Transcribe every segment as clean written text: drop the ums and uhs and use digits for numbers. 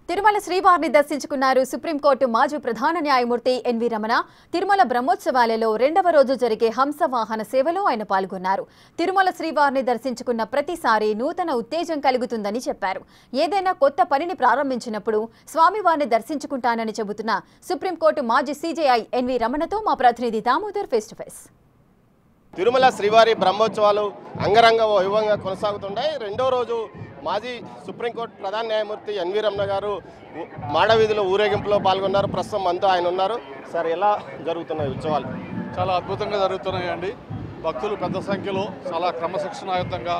తిరుమల శ్రీవారిని దర్శించుకున్నారు సుప్రీంకోర్టు మాజీ ప్రధాన న్యాయమూర్తి ఎన్వి రమణ. తిరుమల బ్రహ్మోత్సవాలలో రెండవ రోజు జరిగే హంస వాహన సేవలో ఆయన పాల్గొన్నారు. తిరుమల శ్రీవారిని దర్శించుకున్న ప్రతిసారి నూతన ఉత్తేజం కలుగుతుందని చెప్పారు. ఏదైనా కొత్త పనిని ప్రారంభించినప్పుడు స్వామివారిని దర్శించుకుంటానని చెబుతున్న సుప్రీంకోర్టు మాజీ సీజేఐ ఎన్వి రమణతో మా ప్రతినిధి Damodar face to face. Tirumala శ్రీవారి బ్రహ్మోత్సవాలు అంగరంగ వైభవంగా కొనసాగుతున్నాయి. రెండో రోజు మాజీ సుప్రీంకోర్టు ప్రధాన న్యాయమూర్తి ఎన్వి రమణ గారు మాడవీధిలో ఊరేగింపులో పాల్గొన్నారు. ప్రస్తుతం మనతో ఆయన ఉన్నారు. సార్, ఎలా జరుగుతున్నాయి ఉత్సవాలు? చాలా అద్భుతంగా జరుగుతున్నాయండి. భక్తులు పెద్ద సంఖ్యలో చాలా క్రమశిక్షణాయుతంగా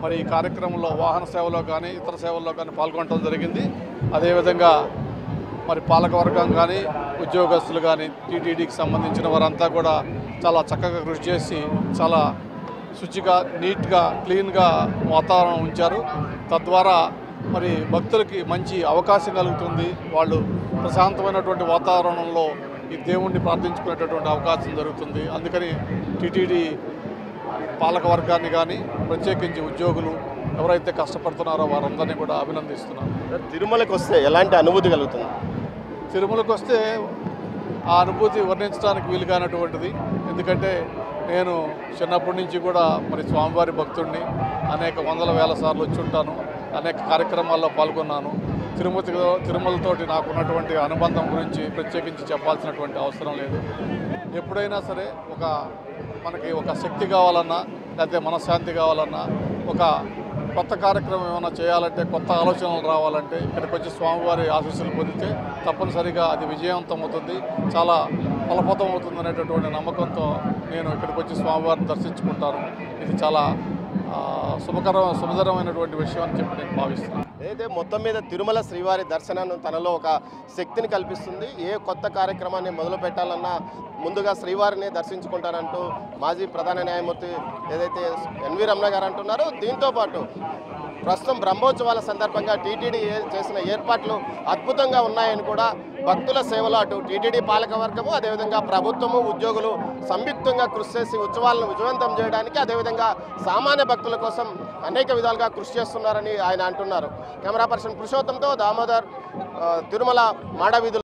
మరి ఈ కార్యక్రమంలో వాహన సేవలో కానీ ఇతర సేవల్లో కానీ పాల్గొనడం జరిగింది. అదేవిధంగా మరి పాలకవర్గం కానీ ఉద్యోగస్తులు కానీ టీటీడీకి సంబంధించిన వారంతా కూడా చాలా చక్కగా కృషి చేసి చాలా శుచిగా నీట్గా క్లీన్గా వాతావరణం ఉంచారు. తద్వారా మరి భక్తులకి మంచి అవకాశం కలుగుతుంది. వాళ్ళు ప్రశాంతమైనటువంటి వాతావరణంలో ఈ దేవుణ్ణి ప్రార్థించుకునేటటువంటి అవకాశం జరుగుతుంది. అందుకని టీటీడీ పాలకవర్గాన్ని కానీ ప్రత్యేకించి ఉద్యోగులు ఎవరైతే కష్టపడుతున్నారో వారందరినీ కూడా అభినందిస్తున్నారు. తిరుమలకు వస్తే ఎలాంటి అనుభూతి కలుగుతుంది? తిరుమలకు వస్తే ఆ అనుభూతి వర్ణించడానికి వీలుగానటువంటిది. ఎందుకంటే నేను చిన్నప్పటి నుంచి కూడా మరి స్వామివారి భక్తుడిని. అనేక వందల వేల సార్లు వచ్చి ఉంటాను. అనేక కార్యక్రమాల్లో పాల్గొన్నాను. తిరుమలతోటి నాకున్నటువంటి అనుబంధం గురించి ప్రత్యేకించి చెప్పాల్సినటువంటి అవసరం లేదు. ఎప్పుడైనా సరే మనకి ఒక శక్తి కావాలన్నా లేకపోతే మనశ్శాంతి కావాలన్నా ఒక కొత్త కార్యక్రమం ఏమైనా చేయాలంటే కొత్త ఆలోచనలు రావాలంటే ఇక్కడికి వచ్చి స్వామివారి ఆశీస్సులు పొందితే తప్పనిసరిగా అది విజయవంతం అవుతుంది, చాలా ఫలప్రదం అవుతుంది అనేటటువంటి నమ్మకంతో నేను ఇక్కడికి వచ్చి స్వామివారిని దర్శించుకుంటాను. ఇది చాలా సుమధురమైనటువంటి విషయం అని చెప్పి నేను భావిస్తున్నాను. అయితే మొత్తం మీద తిరుమల శ్రీవారి దర్శనాన్ని తనలో ఒక శక్తిని కల్పిస్తుంది. ఏ కొత్త కార్యక్రమాన్ని మొదలు పెట్టాలన్నా ముందుగా శ్రీవారిని దర్శించుకుంటారంటూ మాజీ ప్రధాన న్యాయమూర్తి ఏదైతే ఎన్వి రమణ గారు అంటున్నారో, దీంతోపాటు ప్రస్తుతం బ్రహ్మోత్సవాల సందర్భంగా టీటీడీ చేసిన ఏర్పాట్లు అద్భుతంగా ఉన్నాయని కూడా భక్తుల సేవలో అటు టీటీడీ పాలకవర్గము అదేవిధంగా ప్రభుత్వము ఉద్యోగులు సంయుక్తంగా కృషి చేసి ఉత్సవాలను విజయవంతం చేయడానికి అదేవిధంగా సామాన్య భక్తుల కోసం అనేక విధాలుగా కృషి చేస్తున్నారని ఆయన అంటున్నారు. కెమెరా పర్సన్ పురుషోత్తంతో దామోదర్, తిరుమల మాడవీధులు.